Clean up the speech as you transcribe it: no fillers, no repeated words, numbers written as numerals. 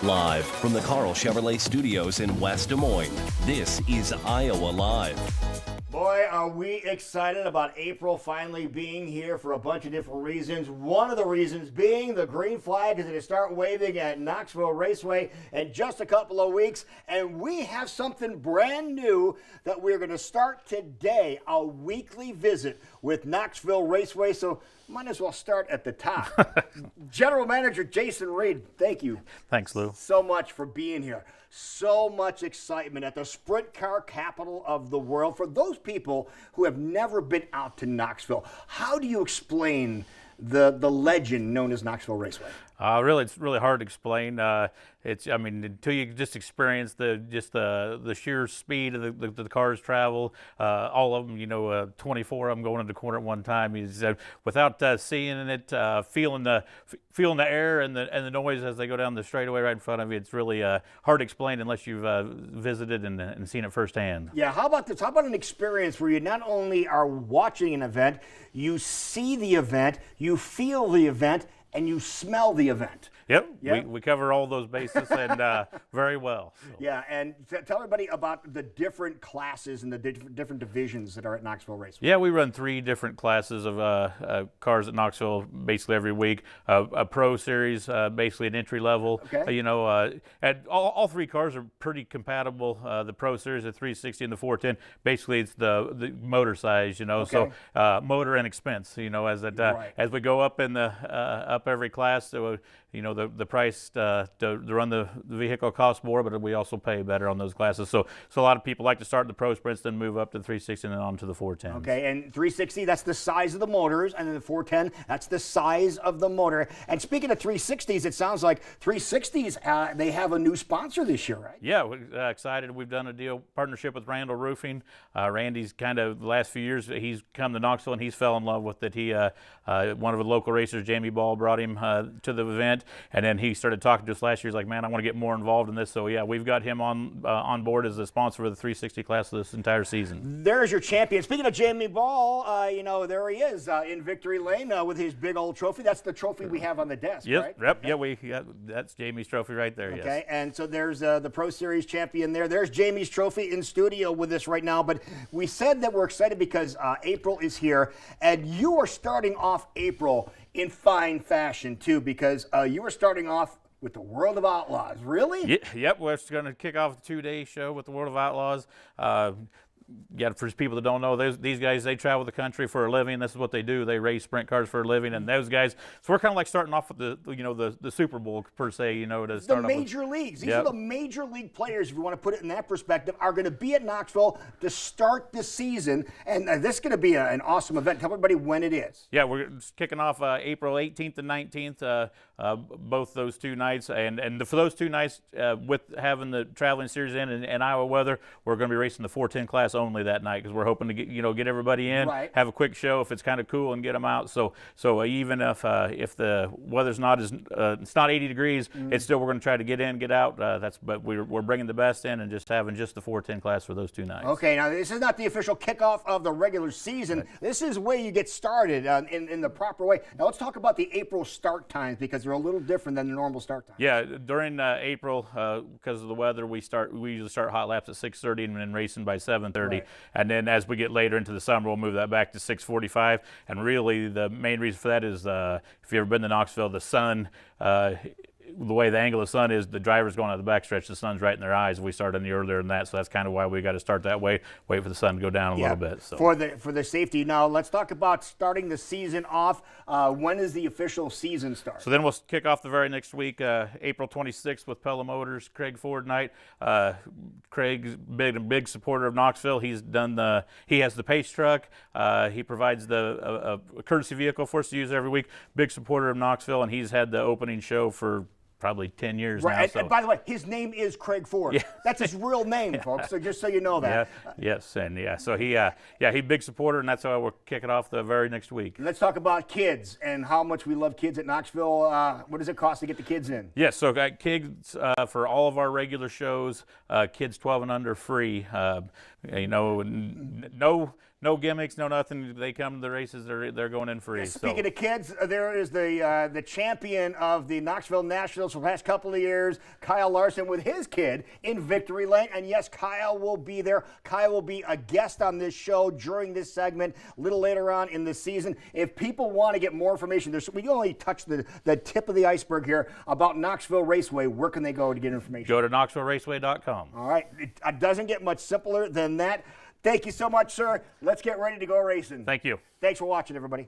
Live from the Carl Chevrolet Studios in West Des Moines, this is Iowa Live. Boy, are we excited about April finally being here for a bunch of different reasons. One of the reasons being the green flag is going to start waving at Knoxville Raceway in just a couple of weeks. And we have something brand new that we're going to start today, a weekly visit with Knoxville Raceway. So might as well start at the top. General Manager Jason Reed, thank you. Thanks, Lou. So much for being here. So much excitement at the sprint car capital of the world. For those people who have never been out to Knoxville, how do you explain the legend known as Knoxville Raceway? Really, it's really hard to explain. Until you just experience the sheer speed of the cars travel, all of them, 24 of them going into the corner at one time. Without seeing it, feeling the air and the noise as they go down the straightaway right in front of you, it's really hard to explain unless you've visited and seen it firsthand. Yeah, how about this? How about an experience where you not only are watching an event, you see the event, you feel the event, and you smell the event. Yep. We cover all those bases and very well. So. Yeah, and tell everybody about the different classes and the different divisions that are at Knoxville Raceway. Yeah, we run 3 different classes of cars at Knoxville basically every week. A Pro Series, basically an entry level. Okay. And all 3 cars are pretty compatible. The Pro Series, the 360 and the 410, basically it's the motor size, Okay. So motor and expense, Right. as we go up in the up every class, so, the price to run the vehicle costs more, but we also pay better on those classes. So a lot of people like to start the Pro Sprints, then move up to the 360 and then on to the 410. Okay, and 360, that's the size of the motors, and then the 410, that's the size of the motor. And speaking of 360s, it sounds like 360s, they have a new sponsor this year, right? Yeah, we're excited. We've done a partnership with Randall Roofing. Randy's kind of, the last few years, he's come to Knoxville and he's fell in love with it. One of the local racers, Jamie Ball, brought him to the event, and then he started talking to us last year. He's like, man, I want to get more involved in this. So yeah, we've got him on board as a sponsor for the 360 class this entire season. There's your champion. Speaking of Jamie Ball, there he is in victory lane with his big old trophy. That's the trophy we have on the desk, right? Yep. Okay. Yeah, that's Jamie's trophy right there. Okay, yes. and so there's the Pro Series champion there. There's Jamie's trophy in studio with us right now. But we said that we're excited because April is here, and you are starting off April in fine fashion too, because you are starting off with the World of Outlaws. Really? Yep. We're going to kick off the 2-day show with the World of Outlaws. For people that don't know, these guys, they travel the country for a living. This is what they do. They race sprint cars for a living, and those guys. So we're kind of like starting off with the Super Bowl per se. To start the major leagues. These are the major league players, if you want to put it in that perspective, are going to be at Knoxville to start the season, and this is going to be an awesome event. Tell everybody when it is. Yeah, we're kicking off April 18th and 19th, both those 2 nights, and for those 2 nights, with having the traveling series in Iowa weather, we're going to be racing the 410 class only that night because we're hoping to get everybody in, right. Have a quick show if it's kind of cool and get them out. So even if the weather's not it's not 80 degrees, it's still we're going to try to get in, get out. But we're bringing the best in and just having just the 410 class for those 2 nights. Okay, now this is not the official kickoff of the regular season. Right. This is where you get started in the proper way. Now let's talk about the April start times because they're a little different than the normal start times. Yeah, during April, because of the weather, we usually start hot laps at 6:30 and then racing by 7:30. Right. And then as we get later into the summer, we'll move that back to 6:45. And really, the main reason for that is if you've ever been to Knoxville, the sun, the way the angle of the sun is, the driver's going out the backstretch, the sun's right in their eyes. We start any earlier than that, so that's kind of why we got to start that way, wait for the sun to go down a little bit. So. For the safety. Now, let's talk about starting the season off. When is the official season start? So then we'll kick off the very next week, April 26th with Pella Motors, Craig Ford night. Craig's big supporter of Knoxville. He has the pace truck. He provides a courtesy vehicle for us to use every week. Big supporter of Knoxville, and he's had the opening show for probably 10 years now. And by the way, his name is Craig Ford. Yeah. That's his real name, folks. So just so you know that. Yes, and so he's a big supporter, and that's how we're kicking off the very next week. Let's talk about kids and how much we love kids at Knoxville. What does it cost to get the kids in? Yes, so got kids for all of our regular shows. Kids 12 and under free. No gimmicks, no nothing. They come to the races, they're going in free. Speaking of kids, there is the champion of the Knoxville Nationals for the past couple of years, Kyle Larson, with his kid in victory lane. And yes, Kyle will be there. Kyle will be a guest on this show during this segment a little later on in the season. If people want to get more information, we only touched the tip of the iceberg here about Knoxville Raceway. Where can they go to get information? Go to KnoxvilleRaceway.com. All right. It doesn't get much simpler than that. Thank you so much, sir. Let's get ready to go racing. Thank you. Thanks for watching, everybody.